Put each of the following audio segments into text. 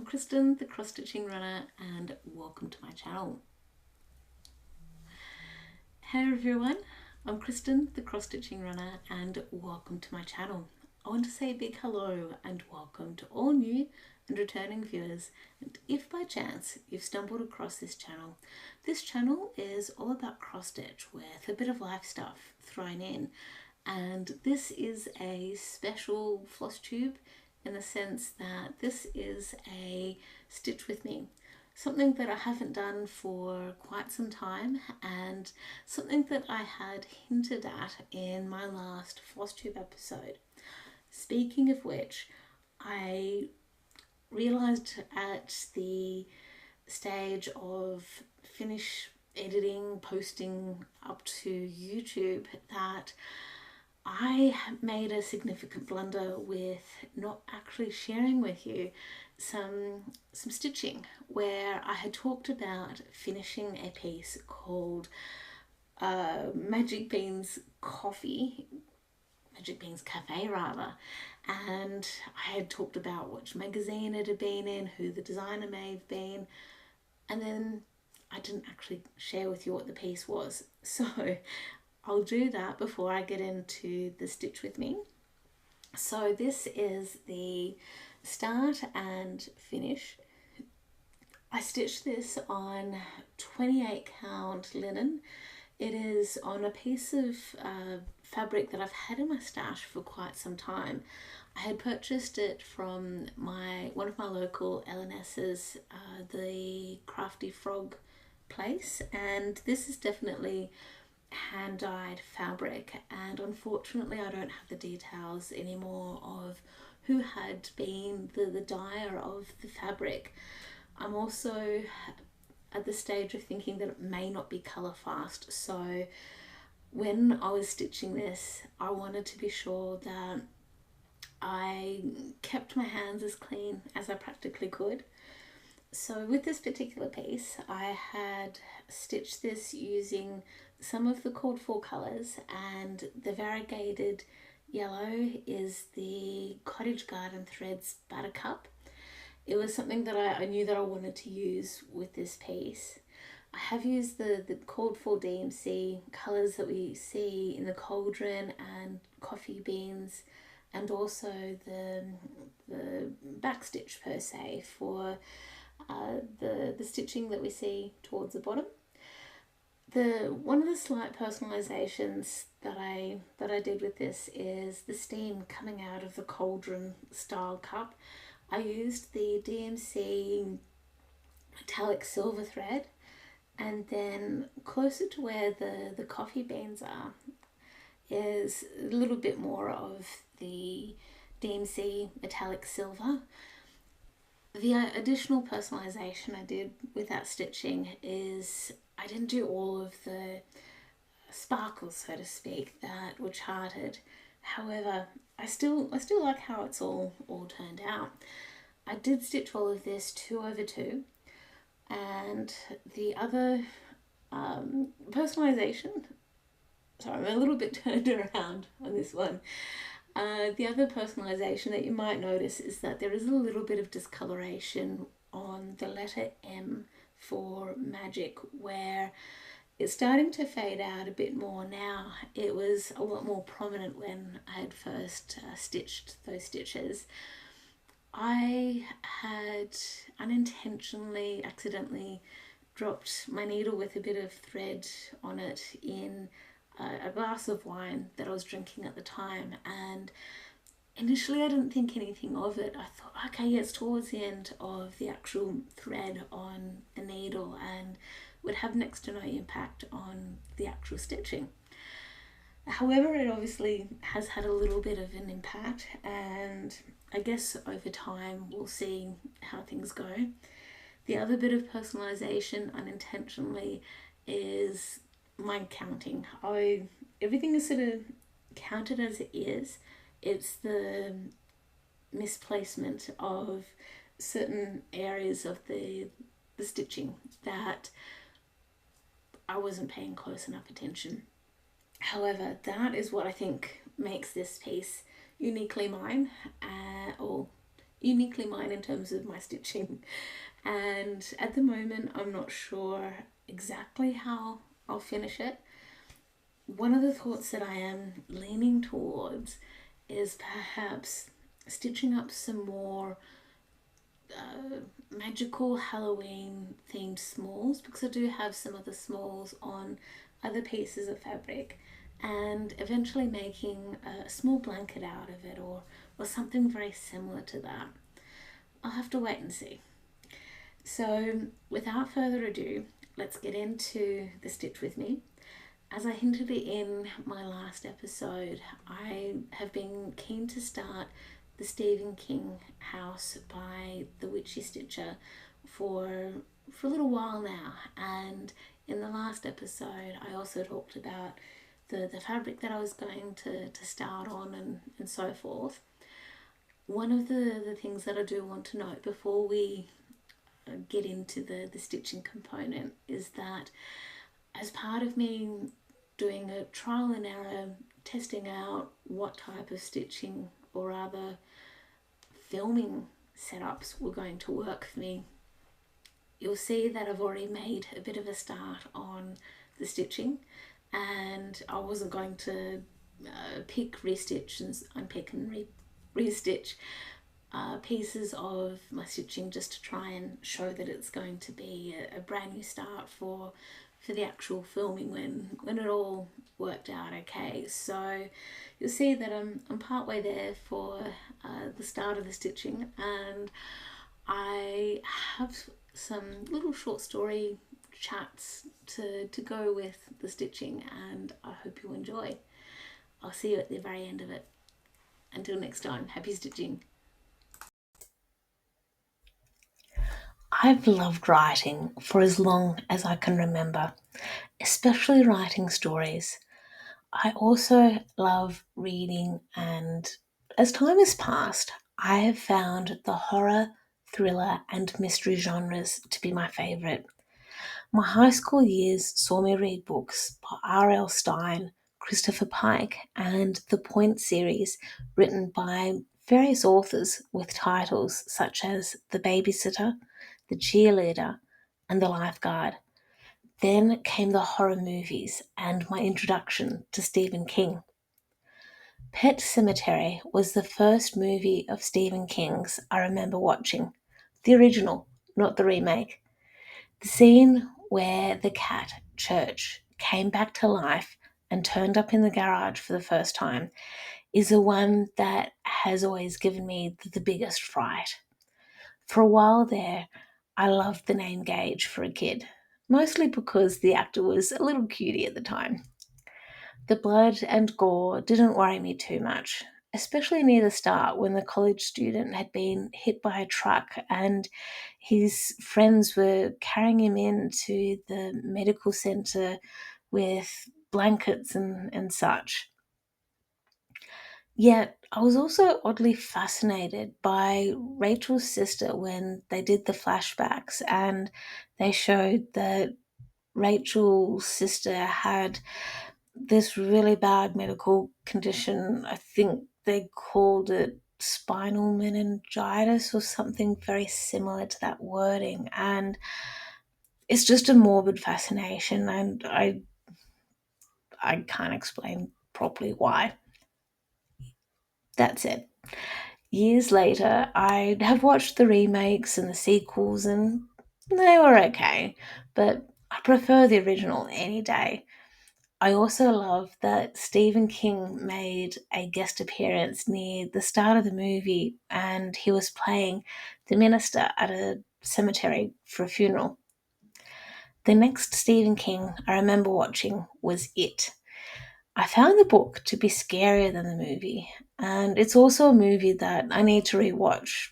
Kristen, the cross stitching runner, and welcome to my channel. Hey everyone, I'm Kristen, the cross stitching runner, and welcome to my channel. I want to say a big hello and welcome to all new and returning viewers, and if by chance you've stumbled across this channel is all about cross stitch with a bit of life stuff thrown in, and this is a special floss tube in the sense that this is a stitch with me, something that I haven't done for quite some time, and something that I had hinted at in my last Flosstube episode. Speaking of which, I realised at the stage of finish editing, posting up to YouTube, that I made a significant blunder with not actually sharing with you some stitching, where I had talked about finishing a piece called Magic Beans Cafe rather, and I had talked about which magazine it had been in, who the designer may have been, and then I didn't actually share with you what the piece was. So I'll do that before I get into the stitch with me. So this is the start and finish. I stitched this on 28 count linen. It is on a piece of fabric that I've had in my stash for quite some time. I had purchased it from one of my local LNS's, the Crafty Frog place, and this is definitely hand dyed fabric, and unfortunately I don't have the details anymore of who had been the dyer of the fabric. I'm also at the stage of thinking that it may not be colour fast, so when I was stitching this I wanted to be sure that I kept my hands as clean as I practically could. So with this particular piece, I had stitched this using some of the called for colours, and the variegated yellow is the Cottage Garden Threads Buttercup. It was something that I knew that I wanted to use with this piece. I have used the called for DMC colours that we see in the cauldron and coffee beans, and also the backstitch per se for the stitching that we see towards the bottom. One of the slight personalizations that I did with this is the steam coming out of the cauldron style cup. I used the DMC metallic silver thread, and then closer to where the coffee beans are is a little bit more of the DMC metallic silver. The additional personalization I did with that stitching is I didn't do all of the sparkles, so to speak, that were charted. However, I still like how it's all turned out. I did stitch all of this 2/2, and the other personalization, sorry, I'm a little bit turned around on this one. The other personalization that you might notice is that there is a little bit of discoloration on the letter M for magic, where it's starting to fade out a bit more now. It was a lot more prominent when I had first stitched those stitches. I had unintentionally, accidentally dropped my needle with a bit of thread on it in a glass of wine that I was drinking at the time, and initially I didn't think anything of it. I thought, okay, yeah, it's towards the end of the actual thread on the needle and would have next to no impact on the actual stitching. However, it obviously has had a little bit of an impact, and I guess over time we'll see how things go. The other bit of personalization unintentionally is my counting. Everything is sort of counted as it is. It's the misplacement of certain areas of the stitching that I wasn't paying close enough attention. However, that is what I think makes this piece uniquely mine, or uniquely mine in terms of my stitching. And at the moment, I'm not sure exactly how I'll finish it. One of the thoughts that I am leaning towards is perhaps stitching up some more magical Halloween themed smalls, because I do have some of the smalls on other pieces of fabric, and eventually making a small blanket out of it, or something very similar to that. I'll have to wait and see. So, without further ado, let's get into the stitch with me. As I hinted in my last episode, I have been keen to start the Stephen King house by the Witchy Stitcher for a little while now. And in the last episode, I also talked about the fabric that I was going to start on, and so forth. One of the things that I do want to note before we get into the stitching component is that as part of me doing a trial and error, testing out what type of stitching, or rather filming setups, were going to work for me, you'll see that I've already made a bit of a start on the stitching, and I wasn't going to pick, restitch, and unpick and restitch pieces of my stitching just to try and show that it's going to be a brand new start for the actual filming when it all worked out okay. So you'll see that I'm partway there for the start of the stitching, and I have some little short story chats to go with the stitching, and I hope you enjoy. I'll see you at the very end of it. Until next time, happy stitching. I've loved writing for as long as I can remember, especially writing stories. I also love reading, and as time has passed, I have found the horror, thriller, and mystery genres to be my favourite. My high school years saw me read books by R.L. Stine, Christopher Pike, and the Point series, written by various authors with titles such as The Babysitter, The Cheerleader, and The Lifeguard. Then came the horror movies and my introduction to Stephen King. Pet Cemetery was the first movie of Stephen King's I remember watching. The original, not the remake. The scene where the cat, Church, came back to life and turned up in the garage for the first time is the one that has always given me the biggest fright. For a while there, I loved the name Gage for a kid, mostly because the actor was a little cutie at the time. The blood and gore didn't worry me too much, especially near the start when the college student had been hit by a truck and his friends were carrying him into the medical centre with blankets and such. Yet I was also oddly fascinated by Rachel's sister when they did the flashbacks and they showed that Rachel's sister had this really bad medical condition. I think they called it spinal meningitis or something very similar to that wording. And it's just a morbid fascination, and I can't explain properly why. That's it. Years later, I have watched the remakes and the sequels, and they were okay, but I prefer the original any day. I also love that Stephen King made a guest appearance near the start of the movie and he was playing the minister at a cemetery for a funeral. The next Stephen King I remember watching was It. I found the book to be scarier than the movie, and it's also a movie that I need to rewatch.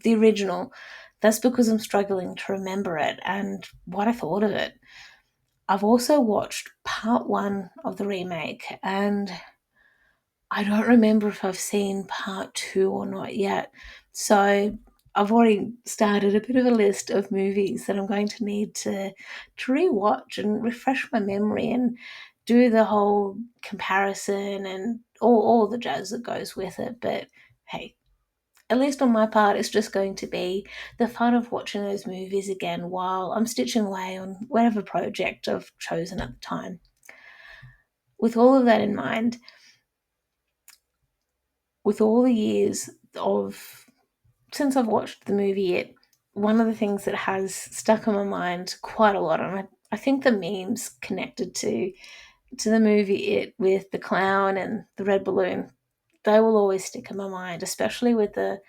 The original, that's because I'm struggling to remember it and what I thought of it. I've also watched part one of the remake, and I don't remember if I've seen part two or not yet. So I've already started a bit of a list of movies that I'm going to need to rewatch and refresh my memory and do the whole comparison and all the jazz that goes with it. But hey, at least on my part, it's just going to be the fun of watching those movies again while I'm stitching away on whatever project I've chosen at the time. With all of that in mind, with all the years of since I've watched the movie It, one of the things that has stuck in my mind quite a lot, and I think the memes connected to the movie It with the clown and the red balloon, they will always stick in my mind, especially with the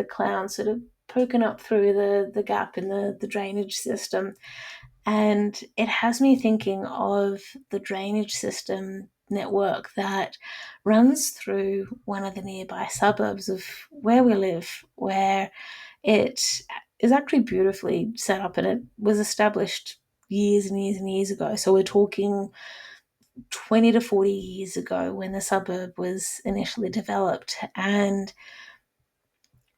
clown sort of poking up through the gap in the drainage system. And it has me thinking of the drainage system network that runs through one of the nearby suburbs of where we live, where it is actually beautifully set up and it was established years and years and years ago. So we're talking 20 to 40 years ago when the suburb was initially developed. And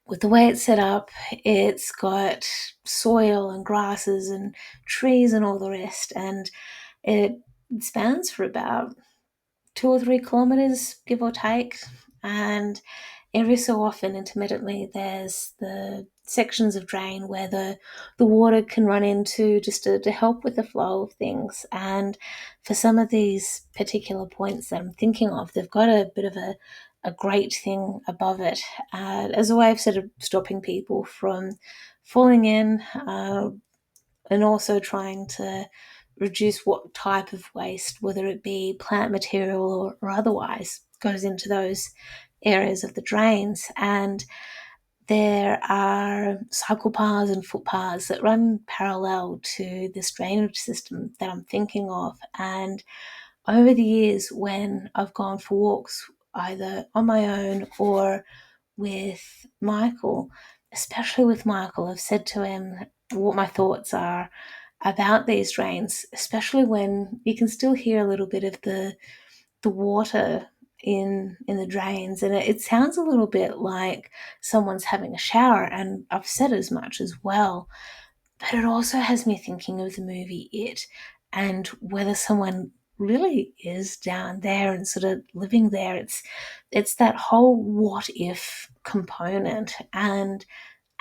with the way it's set up, it's got soil and grasses and trees and all the rest. And it spans for about 2 or 3 kilometers, give or take. And every so often, intermittently, there's the sections of drain where the water can run into just to help with the flow of things. And for some of these particular points that I'm thinking of, they've got a bit of a great thing above it as a way of sort of stopping people from falling in, and also trying to reduce what type of waste, whether it be plant material or otherwise, goes into those areas of the drains. And there are cycle paths and footpaths that run parallel to this drainage system that I'm thinking of. And over the years, when I've gone for walks, either on my own or with Michael, especially with Michael, I've said to him what my thoughts are about these drains, especially when you can still hear a little bit of the water in the drains, and it sounds a little bit like someone's having a shower, and I've said as much as well. But it also has me thinking of the movie It and whether someone really is down there and sort of living there. It's that whole what if component. And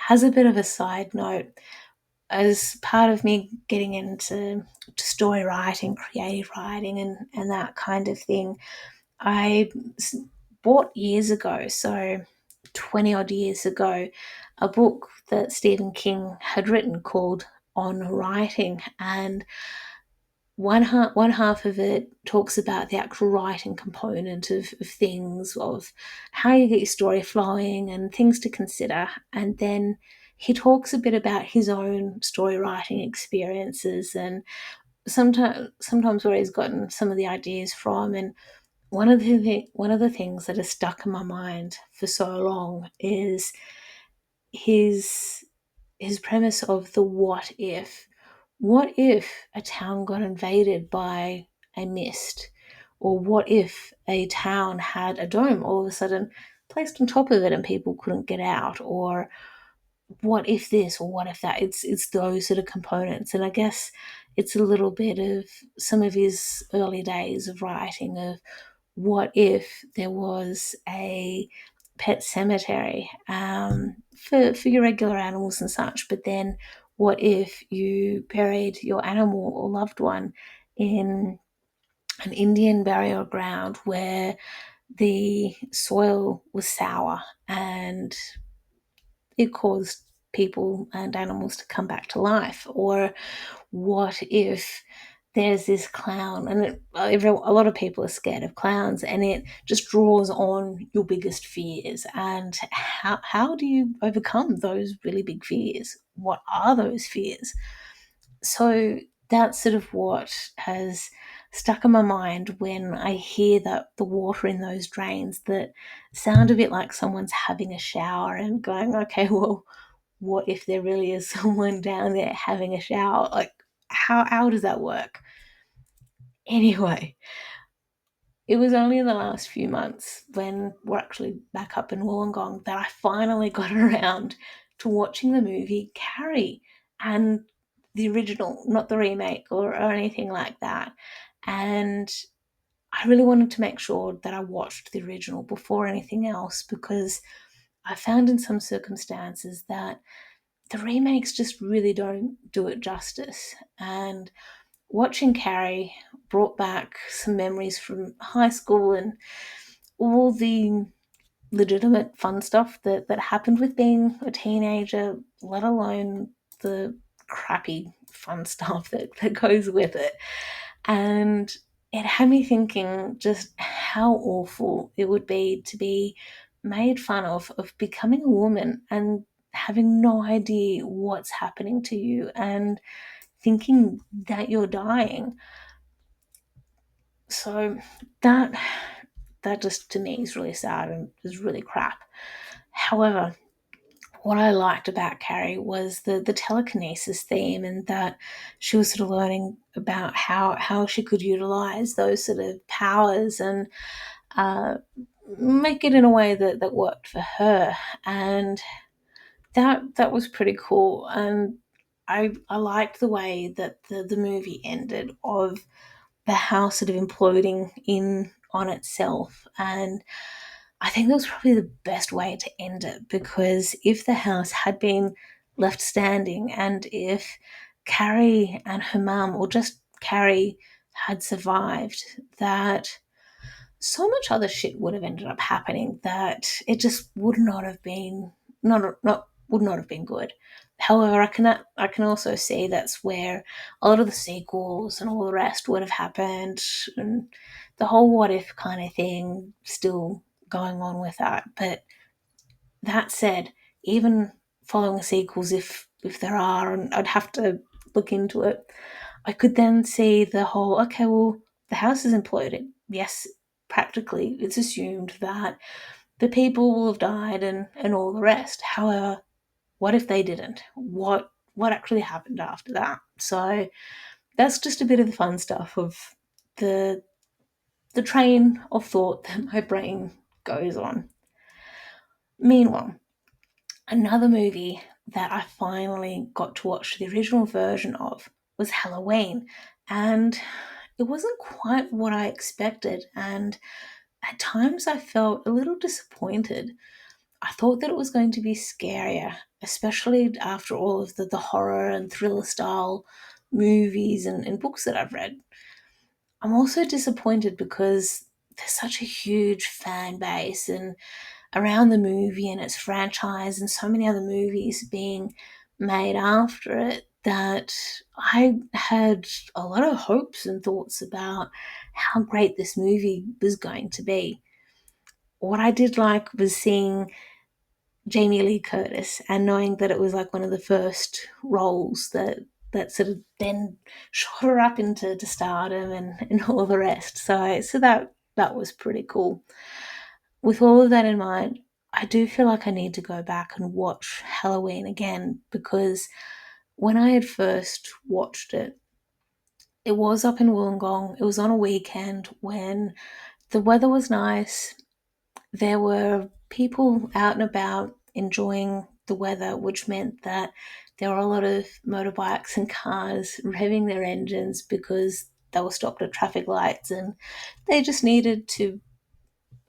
as a bit of a side note, as part of me getting into story writing, creative writing, and that kind of thing, I bought years ago, so 20 odd years ago, a book that Stephen King had written called On Writing. And one half of it talks about the actual writing component of things, of how you get your story flowing and things to consider. And then he talks a bit about his own story writing experiences and sometimes where he's gotten some of the ideas from. And one of the things that has stuck in my mind for so long is his his premise of the what if. What if a town got invaded by a mist? Or what if a town had a dome all of a sudden placed on top of it and people couldn't get out? Or what if this or what if that? It's those sort of components. And I guess it's a little bit of some of his early days of writing of what if there was a pet cemetery, for your regular animals and such, but then what if you buried your animal or loved one in an Indian burial ground where the soil was sour and it caused people and animals to come back to life? Or what if there's this clown, and a lot of people are scared of clowns, and it just draws on your biggest fears? And how do you overcome those really big fears? What are those fears? So that's sort of what has stuck in my mind when I hear that the water in those drains that sound a bit like someone's having a shower and going, okay, well, what if there really is someone down there having a shower? Like, how does that work? Anyway, it was only in the last few months when we're actually back up in Wollongong that I finally got around to watching the movie Carrie, and the original, not the remake or anything like that. And I really wanted to make sure that I watched the original before anything else, because I found in some circumstances that the remakes just really don't do it justice. And watching Carrie brought back some memories from high school and all the legitimate fun stuff that happened with being a teenager, let alone the crappy fun stuff that goes with it. And it had me thinking just how awful it would be to be made fun of becoming a woman and having no idea what's happening to you and thinking that you're dying. So that just to me is really sad and is really crap. However, what I liked about Carrie was the telekinesis theme, and that she was sort of learning about how she could utilize those sort of powers and uh, make it in a way that worked for her. And that was pretty cool. And I liked the way that the movie ended, of the house sort of imploding in on itself. And I think that was probably the best way to end it, because if the house had been left standing and if Carrie and her mum, or just Carrie, had survived, that so much other shit would have ended up happening that it just would not have been not would not have been good. However, I can also see that's where a lot of the sequels and all the rest would have happened, and the whole what if kind of thing still going on with that. But that said, even following sequels, if there are, and I'd have to look into it, I could then see the whole, okay, well, the house is imploded. Yes, practically, it's assumed that the people will have died and all the rest. However, what if they didn't? What actually happened after that? So that's just a bit of the fun stuff of the the train of thought that my brain goes on. Meanwhile, another movie that I finally got to watch the original version of was Halloween, and it wasn't quite what I expected, and at times I felt a little disappointed. I thought that it was going to be scarier, especially after all of the horror and thriller style movies and books that I've read. I'm also disappointed because there's such a huge fan base and around the movie and its franchise and so many other movies being made after it, that I had a lot of hopes and thoughts about how great this movie was going to be. What I did like was seeing Jamie Lee Curtis and knowing that it was like one of the first roles that sort of then shot her up into to stardom and all the rest. So that was pretty cool. With all of that in mind, I do feel like I need to go back and watch Halloween again, because when I had first watched it, it was up in Wollongong. It was on a weekend when the weather was nice. There were people out and about enjoying the weather, which meant that there were a lot of motorbikes and cars revving their engines because they were stopped at traffic lights, and they just needed to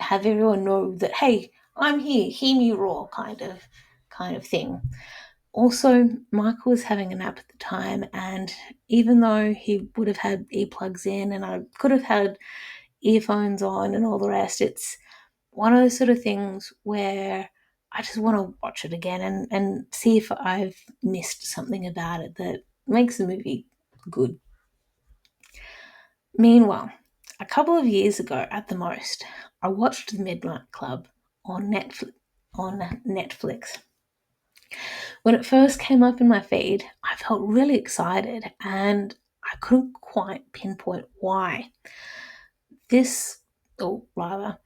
have everyone know that, hey, I'm here, hear me roar, kind of thing. Also, Michael was having a nap at the time, and even though he would have had earplugs in and I could have had earphones on and all the rest, it's one of those sort of things where I just want to watch it again and see if I've missed something about it that makes the movie good. Meanwhile, a couple of years ago at the most, I watched The Midnight Club on Netflix. When it first came up in my feed, I felt really excited and I couldn't quite pinpoint why. This, or rather,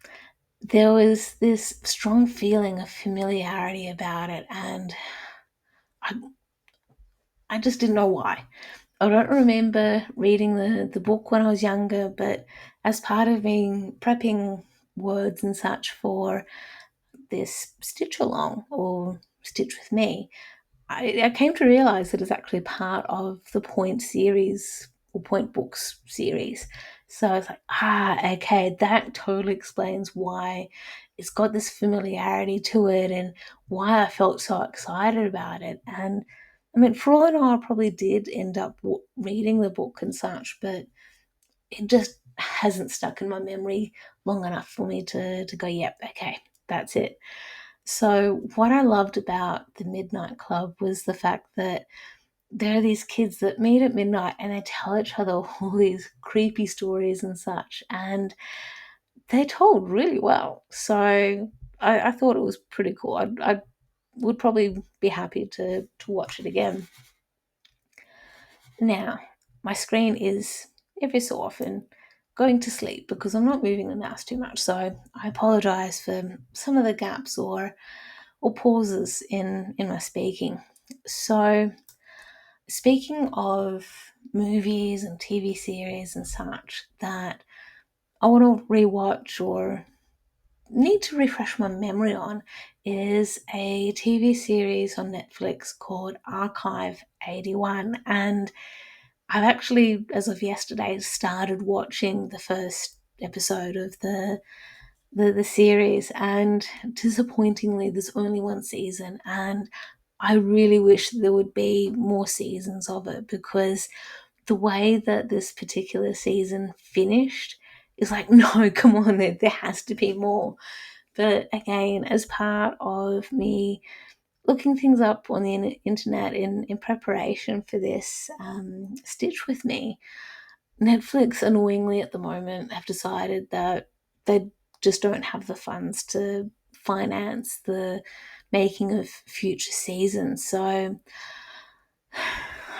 there was this strong feeling of familiarity about it, and I, I just didn't know why. I don't remember reading the book when I was younger, but as part of me prepping words and such for this stitch along or stitch with me, I came to realize that it's actually part of the Point series or Point Books series. So I was like, okay, that totally explains why it's got this familiarity to it, and why I felt so excited about it. And I mean, for all I know, I probably did end up reading the book and such, but it just hasn't stuck in my memory long enough for me to go, yep, okay, that's it. So what I loved about the Midnight Club was the fact that there are these kids that meet at midnight and they tell each other all these creepy stories and such, and they're told really well. So I thought it was pretty cool. I would probably be happy to watch it again. Now, my screen is every so often going to sleep because I'm not moving the mouse too much. So I apologize for some of the gaps or pauses in my speaking. So speaking of movies and TV series and such that I want to rewatch or need to refresh my memory on is a TV series on Netflix called Archive 81. And I've actually, as of yesterday, started watching the first episode of the series, and disappointingly there's only one season, and I really wish there would be more seasons of it, because the way that this particular season finished is like, no, come on, there has to be more. But again, as part of me looking things up on the internet in preparation for this Stitch with Me, Netflix, annoyingly at the moment, have decided that they just don't have the funds to finance the making of future seasons. So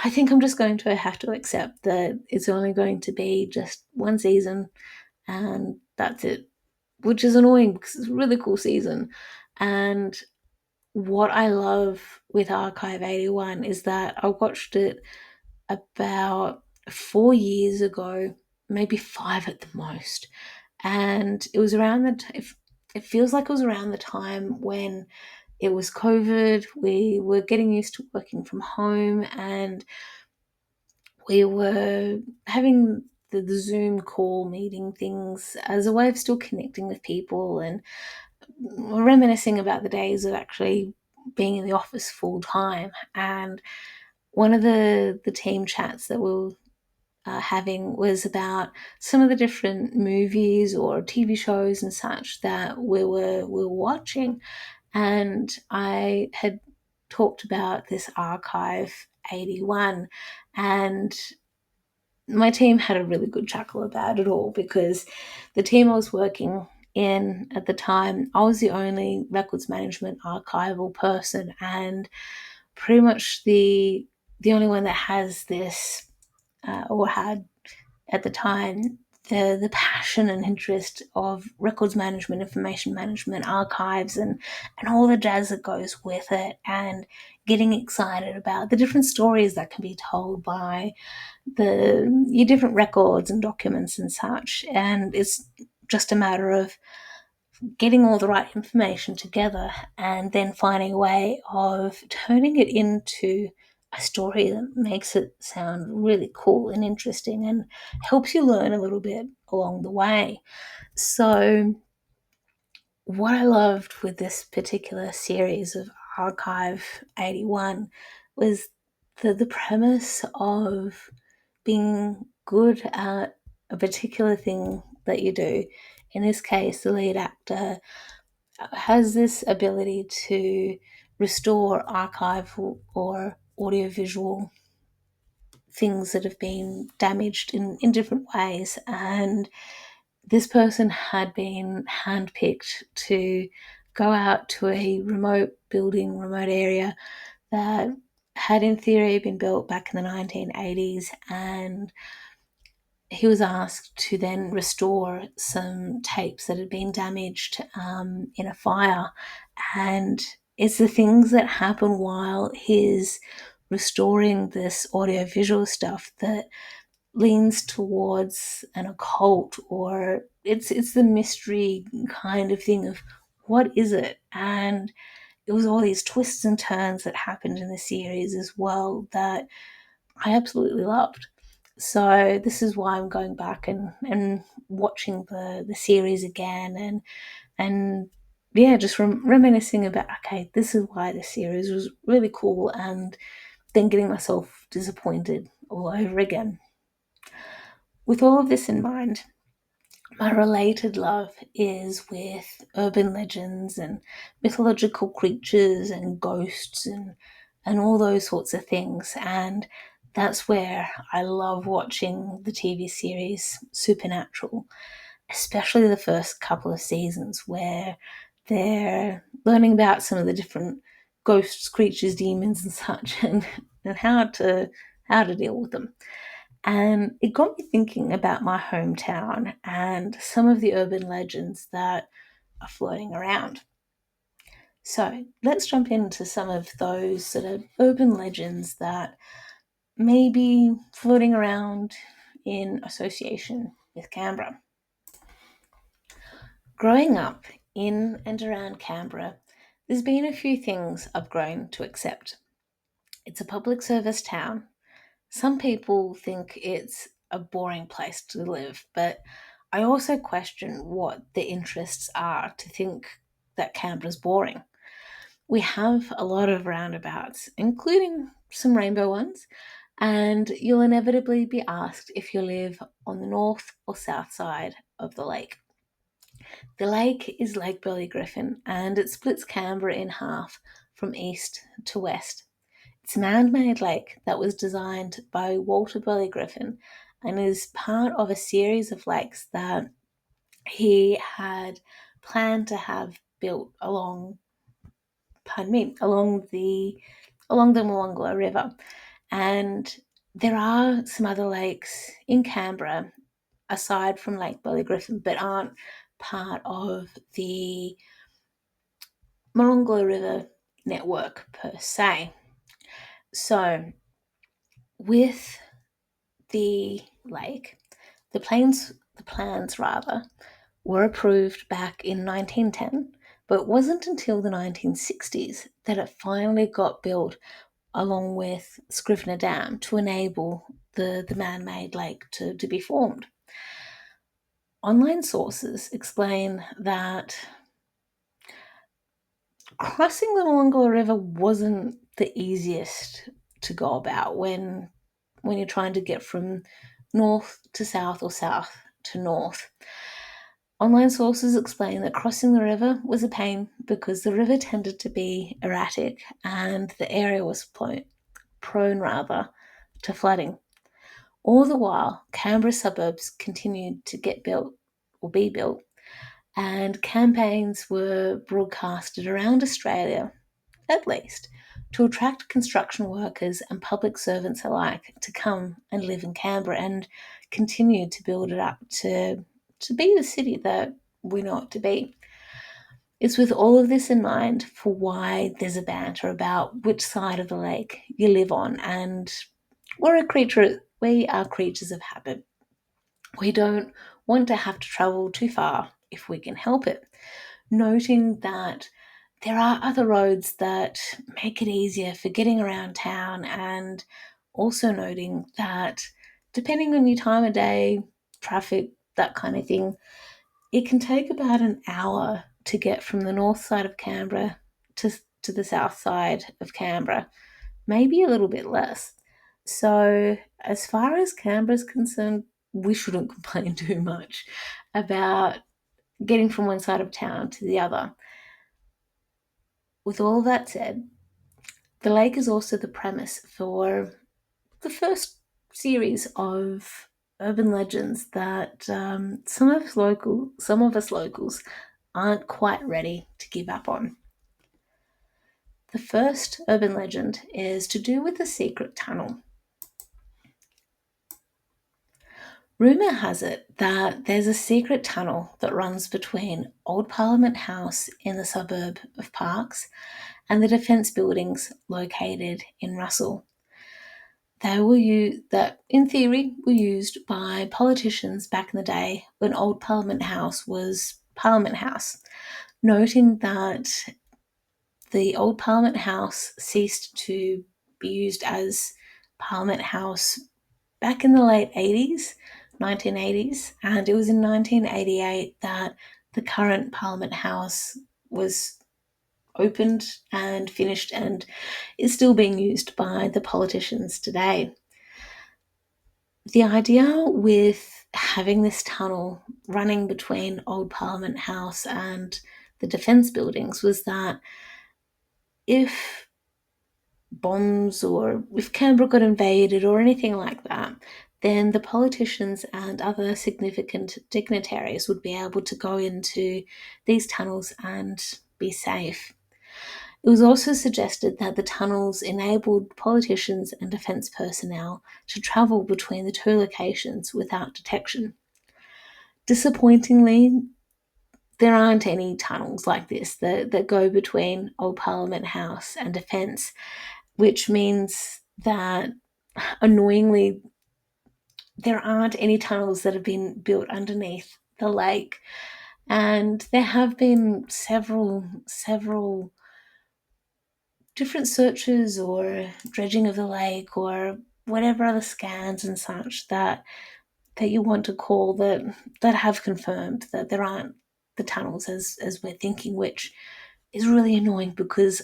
I think I'm just going to have to accept that it's only going to be just one season and that's it, which is annoying because it's a really cool season. And what I love with Archive 81 is that I watched it about 4 years ago, maybe 5 at the most. And it was around it feels like it was around the time when it was COVID. We were getting used to working from home, and we were having the Zoom call meeting things as a way of still connecting with people and reminiscing about the days of actually being in the office full time. And one of the team chats that we were having was about some of the different movies or TV shows and such that we were watching, and I had talked about this Archive 81, and my team had a really good chuckle about it all because the team I was working in at the time, I was the only records management archival person, and pretty much the only one that has this or had at the time the passion and interest of records management, information management, archives, and all the jazz that goes with it, and getting excited about the different stories that can be told by your different records and documents and such. And it's just a matter of getting all the right information together and then finding a way of turning it into a story that makes it sound really cool and interesting and helps you learn a little bit along the way. So, what I loved with this particular series of Archive 81 was the premise of being good at a particular thing that you do. In this case, the lead actor has this ability to restore archival or audiovisual things that have been damaged in different ways. And this person had been handpicked to go out to a remote building, remote area that had in theory been built back in the 1980s, and he was asked to then restore some tapes that had been damaged in a fire. And it's the things that happen while he's restoring this audiovisual stuff that leans towards an occult, or it's the mystery kind of thing of what is it. And it was all these twists and turns that happened in the series as well that I absolutely loved. So this is why I'm going back and watching the series again, and yeah, just reminiscing about, okay, this is why this series was really cool, and then getting myself disappointed all over again. With all of this in mind, my related love is with urban legends and mythological creatures and ghosts and all those sorts of things. And that's where I love watching the TV series Supernatural, especially the first couple of seasons where they're learning about some of the different ghosts, creatures, demons and such and how to deal with them. And it got me thinking about my hometown and some of the urban legends that are floating around. So let's jump into some of those sort of urban legends that may be floating around in association with Canberra. Growing up in and around Canberra, there's been a few things I've grown to accept. It's a public service town. Some people think it's a boring place to live, but I also question what the interests are to think that Canberra's boring. We have a lot of roundabouts, including some rainbow ones, and you'll inevitably be asked if you live on the north or south side of the lake. The lake is Lake Burley Griffin, and it splits Canberra in half from east to west. It's a man-made lake that was designed by Walter Burley Griffin and is part of a series of lakes that he had planned to have built along the Molonglo River. And there are some other lakes in Canberra aside from Lake Burley Griffin, but aren't part of the Molonglo River network per se. So, with the lake, the plans rather, were approved back in 1910, but it wasn't until the 1960s that it finally got built along with Scrivener Dam to enable the man-made lake to be formed. Online sources explain that crossing the Molonglo River wasn't the easiest to go about when you're trying to get from north to south or south to north. Online sources explain that crossing the river was a pain because the river tended to be erratic and the area was prone rather to flooding. All the while, Canberra suburbs continued to get built or be built, and campaigns were broadcasted around Australia, at least, to attract construction workers and public servants alike to come and live in Canberra and continue to build it up to be the city that we know it to be. It's with all of this in mind for why there's a banter about which side of the lake you live on, and we are creatures of habit. We don't want to have to travel too far if we can help it. Noting that there are other roads that make it easier for getting around town, and also noting that depending on your time of day, traffic, that kind of thing, it can take about an hour to get from the north side of Canberra to the south side of Canberra, maybe a little bit less. So, as far as Canberra's concerned, we shouldn't complain too much about getting from one side of town to the other. With all that said, the lake is also the premise for the first series of urban legends that some of us locals aren't quite ready to give up on. The first urban legend is to do with a secret tunnel. Rumour has it that there's a secret tunnel that runs between Old Parliament House in the suburb of Parkes and the defence buildings located in Russell. That in theory were used by politicians back in the day when Old Parliament House was Parliament House, noting that the Old Parliament House ceased to be used as Parliament House back in the late 80s, 1980s, and it was in 1988 that the current Parliament House was opened and finished and is still being used by the politicians today. The idea with having this tunnel running between Old Parliament House and the defence buildings was that if bombs or if Canberra got invaded or anything like that, then the politicians and other significant dignitaries would be able to go into these tunnels and be safe. It was also suggested that the tunnels enabled politicians and defence personnel to travel between the two locations without detection. Disappointingly, there aren't any tunnels like this that go between Old Parliament House and Defence, which means that, annoyingly, there aren't any tunnels that have been built underneath the lake. And there have been several different searches or dredging of the lake or whatever other scans and such that you want to call that have confirmed that there aren't the tunnels as we're thinking, which is really annoying because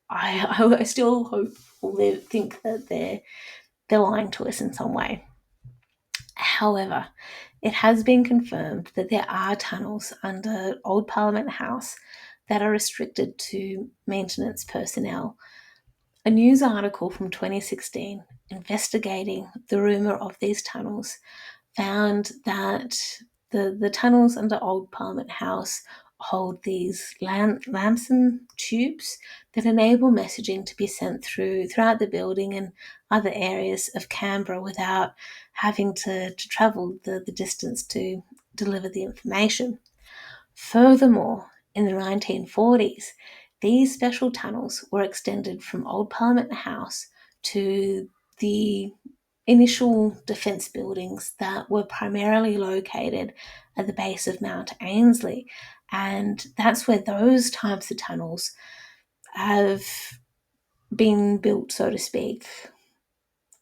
I still hope or think that they're lying to us in some way. However, it has been confirmed that there are tunnels under Old Parliament House that are restricted to maintenance personnel. A news article from 2016 investigating the rumour of these tunnels found that the tunnels under Old Parliament House hold these lambson tubes that enable messaging to be sent throughout the building and other areas of Canberra without having to travel the distance to deliver the information. Furthermore, in the 1940s, these special tunnels were extended from Old Parliament House to the initial defence buildings that were primarily located at the base of Mount Ainslie. And that's where those types of tunnels have been built, so to speak,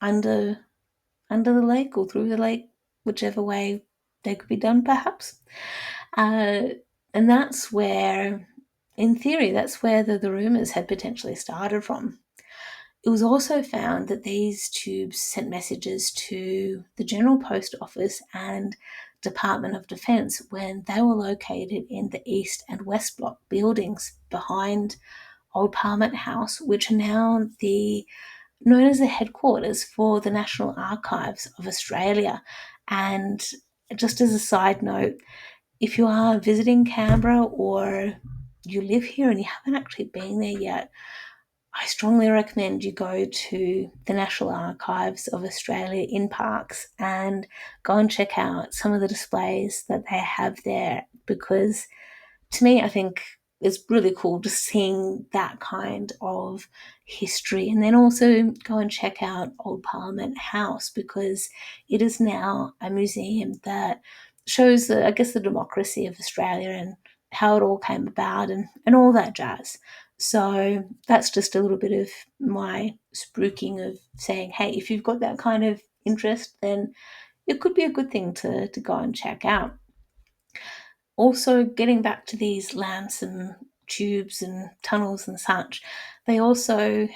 under the lake or through the lake, whichever way they could be done, perhaps. And that's where, in theory, that's where the rumours had potentially started from. It was also found that these tubes sent messages to the General Post Office and Department of Defence when they were located in the East and West Block buildings behind Old Parliament House, which are now known as the headquarters for the National Archives of Australia. And just as a side note, if you are visiting Canberra or you live here and you haven't actually been there yet, I strongly recommend you go to the National Archives of Australia in Parks and go and check out some of the displays that they have there, because to me, I think it's really cool just seeing that kind of history. And then also go and check out Old Parliament House, because it is now a museum that shows the democracy of Australia and how it all came about and all that jazz. So that's just a little bit of my spruiking of saying, hey, if you've got that kind of interest, then it could be a good thing to go and check out. Also, getting back to these lamps and tubes and tunnels and such, they also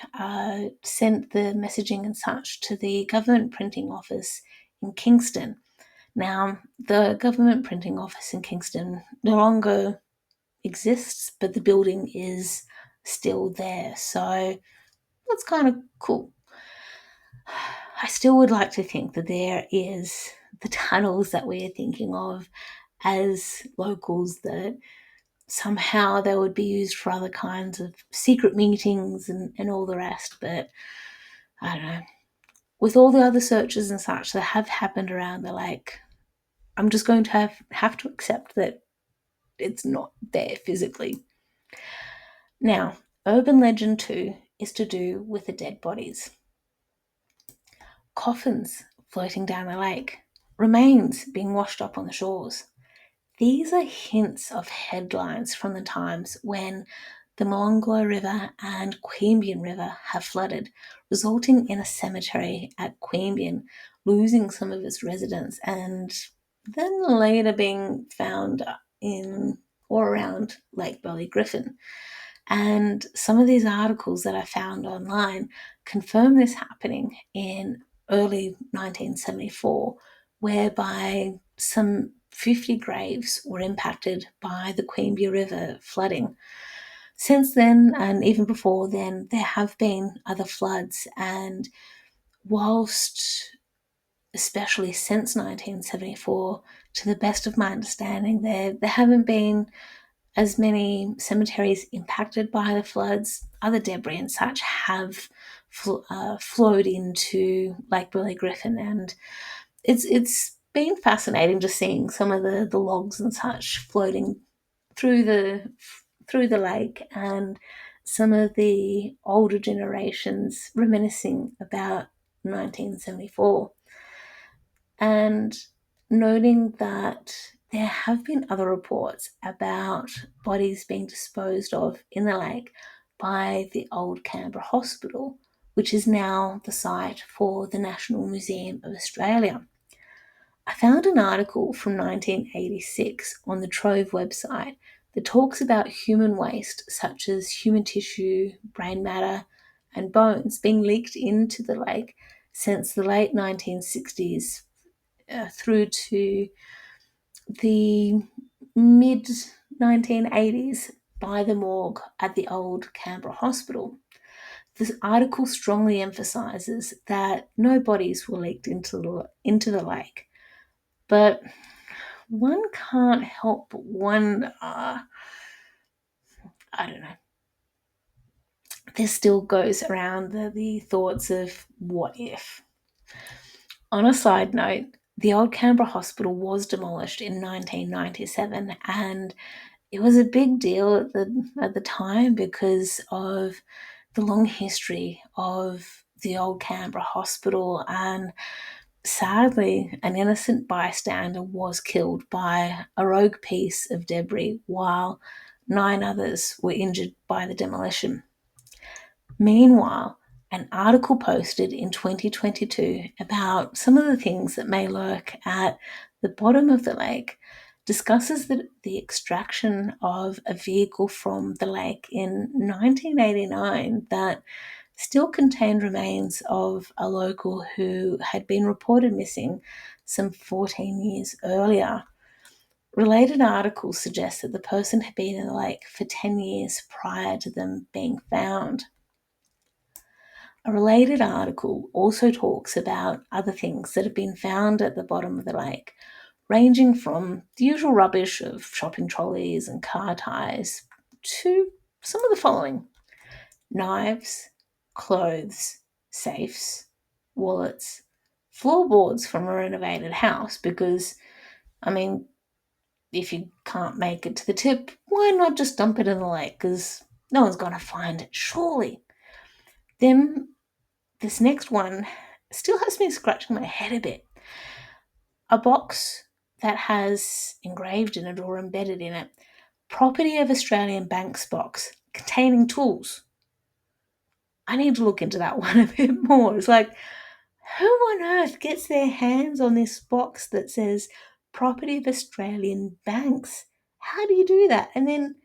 sent the messaging and such to the government printing office in Kingston. Now, the government printing office in Kingston no longer exists, but the building is still there. So that's kind of cool. I still would like to think that there is the tunnels that we're thinking of as locals, that somehow they would be used for other kinds of secret meetings and all the rest. But I don't know. With all the other searches and such that have happened around the lake, I'm just going to have to accept that it's not there physically. Now, urban legend 2 is to do with the dead bodies. Coffins floating down the lake, remains being washed up on the shores. These are hints of headlines from the times when the Molonglo River and Queanbeyan River have flooded, resulting in a cemetery at Queanbeyan losing some of its residents and then later being found or around Lake Burley Griffin. And some of these articles that I found online confirm this happening in early 1974, whereby some 50 graves were impacted by the Queanbeyan River flooding. Since then, and even before then, there have been other floods, and whilst, especially since 1974, to the best of my understanding, there haven't been as many cemeteries impacted by the floods. Other debris and such have flowed into Lake Burley Griffin, and it's been fascinating just seeing some of the logs and such floating through the lake, and some of the older generations reminiscing about 1974, and noting that there have been other reports about bodies being disposed of in the lake by the old Canberra Hospital, which is now the site for the National Museum of Australia. I found an article from 1986 on the Trove website that talks about human waste, such as human tissue, brain matter, and bones, being leaked into the lake since the late 1960s through to the mid 1980s by the morgue at the old Canberra Hospital. This article strongly emphasises that no bodies were leaked into the lake, but one can't help but wonder, I don't know, this still goes around the thoughts of what if. On a side note, the old Canberra Hospital was demolished in 1997, and it was a big deal at the time because of the long history of the old Canberra Hospital, and sadly, an innocent bystander was killed by a rogue piece of debris while 9 others were injured by the demolition. Meanwhile, an article posted in 2022 about some of the things that may lurk at the bottom of the lake discusses the extraction of a vehicle from the lake in 1989 that still contained remains of a local who had been reported missing some 14 years earlier. Related articles suggest that the person had been in the lake for 10 years prior to them being found. A related article also talks about other things that have been found at the bottom of the lake, ranging from the usual rubbish of shopping trolleys and car tyres to some of the following: knives, clothes, safes, wallets, floorboards from a renovated house, because, I mean, if you can't make it to the tip, why not just dump it in the lake? Because no one's going to find it, surely. Then this next one still has me scratching my head a bit. A box that has engraved in it or embedded in it, "Property of Australian Banks" box containing tools. I need to look into that one a bit more. It's like, who on earth gets their hands on this box that says "Property of Australian Banks"? How do you do that? And then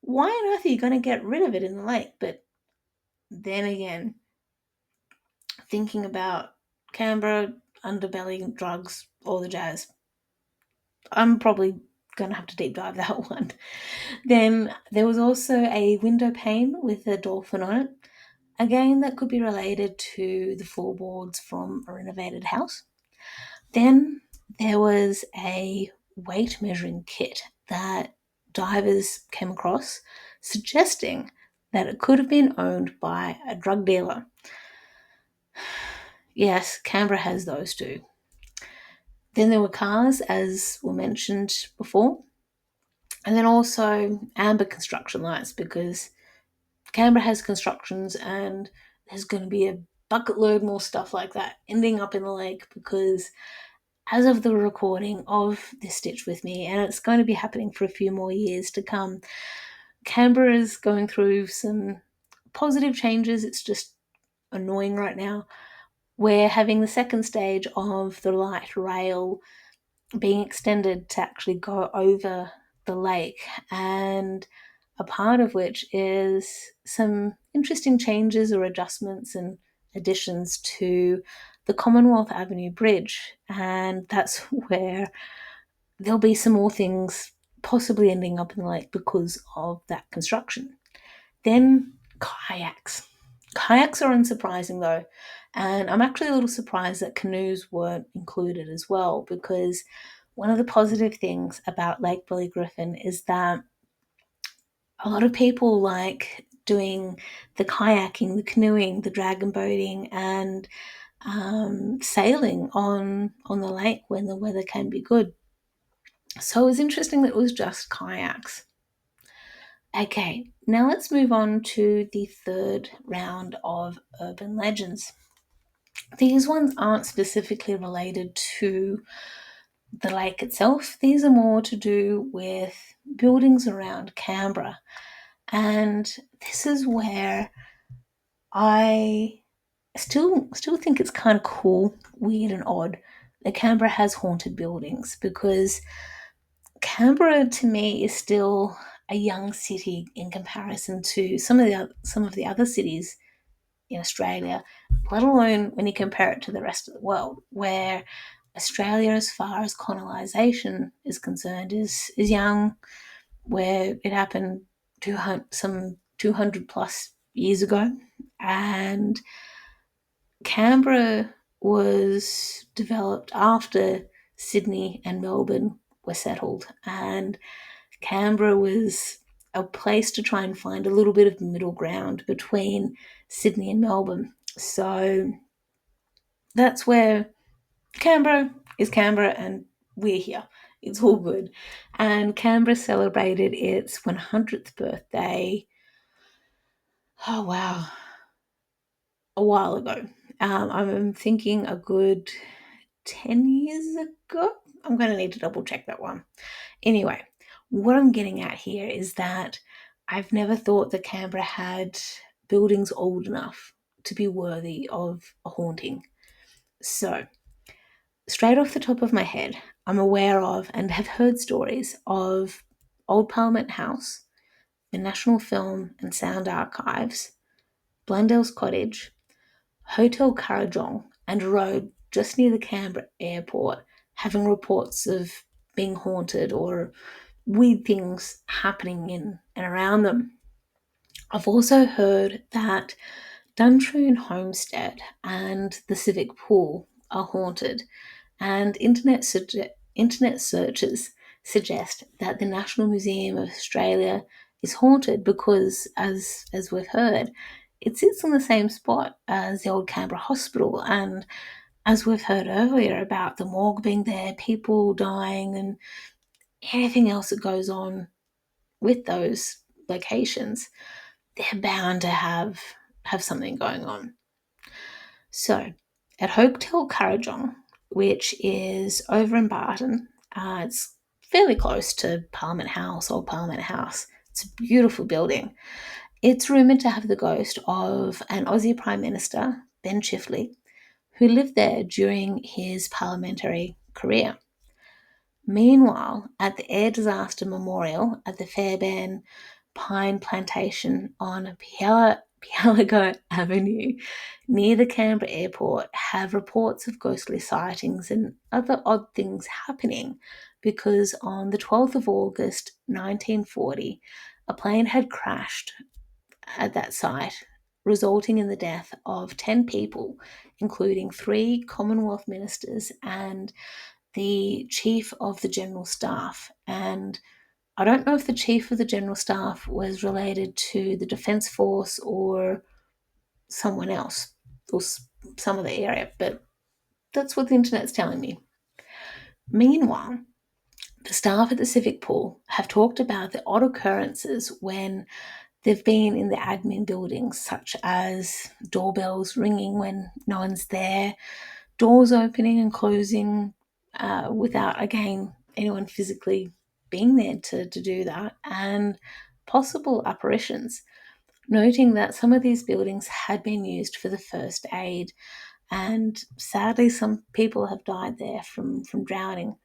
why on earth are you going to get rid of it in the lake? But then again, thinking about Canberra, underbelly, drugs, all the jazz, I'm probably going to have to deep dive that one. Then there was also a window pane with a dolphin on it. Again, that could be related to the floorboards from a renovated house. Then there was a weight measuring kit that divers came across, suggesting that it could have been owned by a drug dealer. Yes, Canberra has those too. Then there were cars, as were mentioned before, and then also amber construction lights, because Canberra has constructions and there's going to be a bucket load more stuff like that ending up in the lake, because as of the recording of this Stitch With Me, and it's going to be happening for a few more years to come, Canberra is going through some positive changes. It's just annoying right now. We're having the second stage of the light rail being extended to actually go over the lake, and a part of which is some interesting changes or adjustments and additions to the Commonwealth Avenue Bridge. And that's where there'll be some more things possibly ending up in the lake because of that construction. Then kayaks. Kayaks are unsurprising though, and I'm actually a little surprised that canoes weren't included as well, because one of the positive things about Lake Burley Griffin is that a lot of people like doing the kayaking, the canoeing, the dragon boating, and sailing on the lake when the weather can be good. So it was interesting that it was just kayaks. Okay, now let's move on to the third round of urban legends. These ones aren't specifically related to the lake itself. These are more to do with buildings around Canberra. And this is where I still think it's kind of cool, weird and odd that Canberra has haunted buildings, because Canberra to me is still a young city in comparison to some of the other cities in Australia, let alone when you compare it to the rest of the world, where Australia, as far as colonisation is concerned, is young, where it happened 200 plus years ago, and Canberra was developed after Sydney and Melbourne were settled, and Canberra was a place to try and find a little bit of middle ground between Sydney and Melbourne. So that's where Canberra is Canberra, and we're here. It's all good. And Canberra celebrated its 100th birthday, oh wow, a while ago. I'm thinking a good 10 years ago. I'm going to need to double check that one. Anyway, what I'm getting at here is that I've never thought that Canberra had buildings old enough to be worthy of a haunting. So, straight off the top of my head, I'm aware of and have heard stories of Old Parliament House, the National Film and Sound Archives, Blundell's Cottage, Hotel Kurrajong, and a road just near the Canberra airport having reports of being haunted or weird things happening in and around them. I've also heard that Duntroon Homestead and the Civic Pool are haunted, and internet searches suggest that the National Museum of Australia is haunted because, as we've heard, it sits in the same spot as the old Canberra Hospital, and as we've heard earlier about the morgue being there, people dying, and anything else that goes on with those locations, they're bound to have something going on. So, at Hotel Kurrajong, which is over in Barton, it's fairly close to Parliament House, Old Parliament House. It's a beautiful building. It's rumoured to have the ghost of an Aussie Prime Minister, Ben Chifley, who lived there during his parliamentary career. Meanwhile, at the Air Disaster Memorial at the Fairbairn Pine Plantation on Pialago Avenue near the Canberra airport have reports of ghostly sightings and other odd things happening, because on the 12th of August 1940, a plane had crashed at that site, resulting in the death of 10 people, including 3 Commonwealth ministers and the Chief of the General Staff. And I don't know if the Chief of the General Staff was related to the Defence Force or someone else, or some of the area, but that's what the internet's telling me. Meanwhile, the staff at the Civic Pool have talked about the odd occurrences when they've been in the admin buildings, such as doorbells ringing when no one's there, doors opening and closing without, again, anyone physically being there to do that, and possible apparitions, noting that some of these buildings had been used for the first aid, and sadly some people have died there from drowning.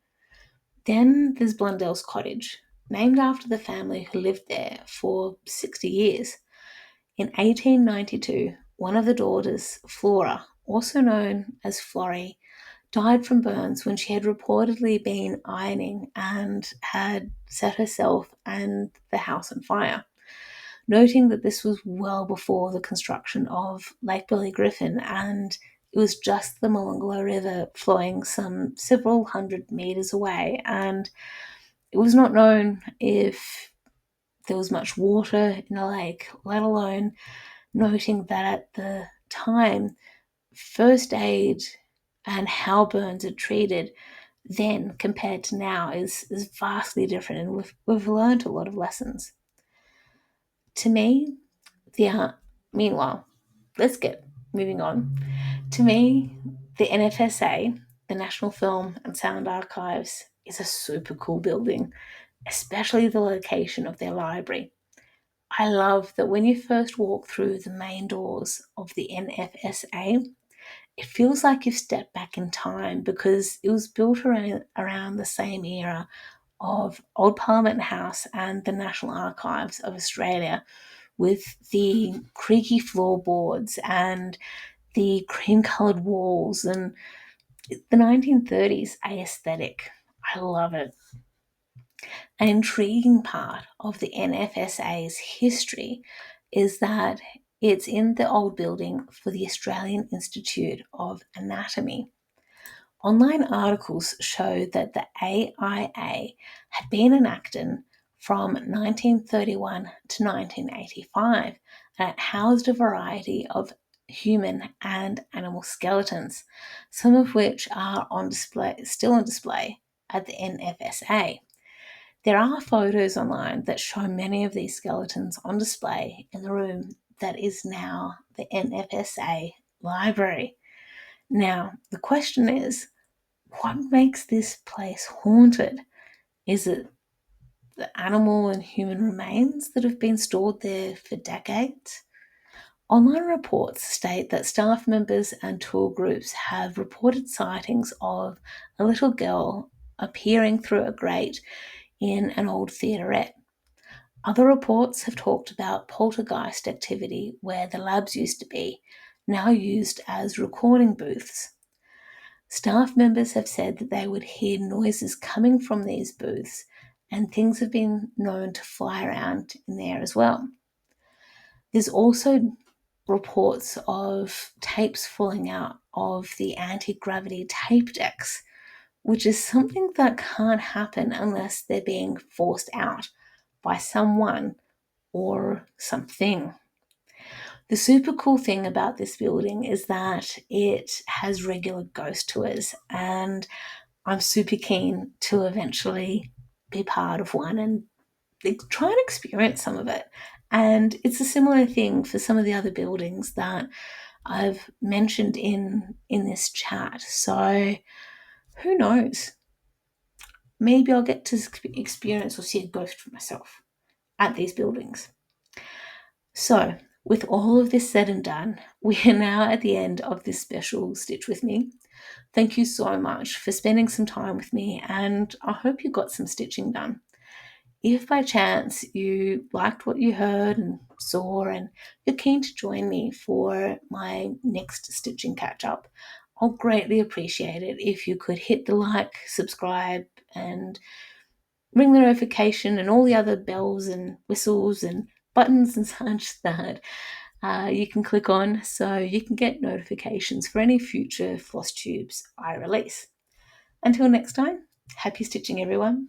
Then there's Blundell's Cottage, named after the family who lived there for 60 years. In 1892, one of the daughters, Flora, also known as Florrie, died from burns when she had reportedly been ironing and had set herself and the house on fire. Noting that this was well before the construction of Lake Burley Griffin, and it was just the Molonglo River flowing some several hundred metres away, and it was not known if there was much water in the lake, let alone noting that at the time, first aid and how burns are treated then compared to now is vastly different, and we've learned a lot of lessons. To me, meanwhile, let's get moving on. To me, the NFSA, the National Film and Sound Archives, is a super cool building, especially the location of their library. I love that when you first walk through the main doors of the NFSA, it feels like you've stepped back in time because it was built around the same era of Old Parliament House and the National Archives of Australia, with the creaky floorboards and the cream coloured walls and the 1930s aesthetic. I love it. An intriguing part of the NFSA's history is that it's in the old building for the Australian Institute of Anatomy. Online articles show that the AIA had been enacted from 1931 to 1985, and it housed a variety of human and animal skeletons, some of which are still on display at the NFSA. There are photos online that show many of these skeletons on display in the room that is now the NFSA library. Now, the question is, what makes this place haunted? Is it the animal and human remains that have been stored there for decades? Online reports state that staff members and tour groups have reported sightings of a little girl appearing through a grate in an old theaterette. Other reports have talked about poltergeist activity where the labs used to be, now used as recording booths. Staff members have said that they would hear noises coming from these booths, and things have been known to fly around in there as well. There's also reports of tapes falling out of the anti-gravity tape decks, which is something that can't happen unless they're being forced out by someone or something. The super cool thing about this building is that it has regular ghost tours, and I'm super keen to eventually be part of one and try and experience some of it. And it's a similar thing for some of the other buildings that I've mentioned in this chat. So who knows? Maybe I'll get to experience or see a ghost for myself at these buildings. So, with all of this said and done, we are now at the end of this special Stitch With Me. Thank you so much for spending some time with me, and I hope you got some stitching done. If by chance you liked what you heard and saw and you're keen to join me for my next stitching catch up, I'll greatly appreciate it if you could hit the like, subscribe, and ring the notification and all the other bells and whistles and buttons and such that you can click on so you can get notifications for any future Flosstubes I release. Until next time, happy stitching everyone.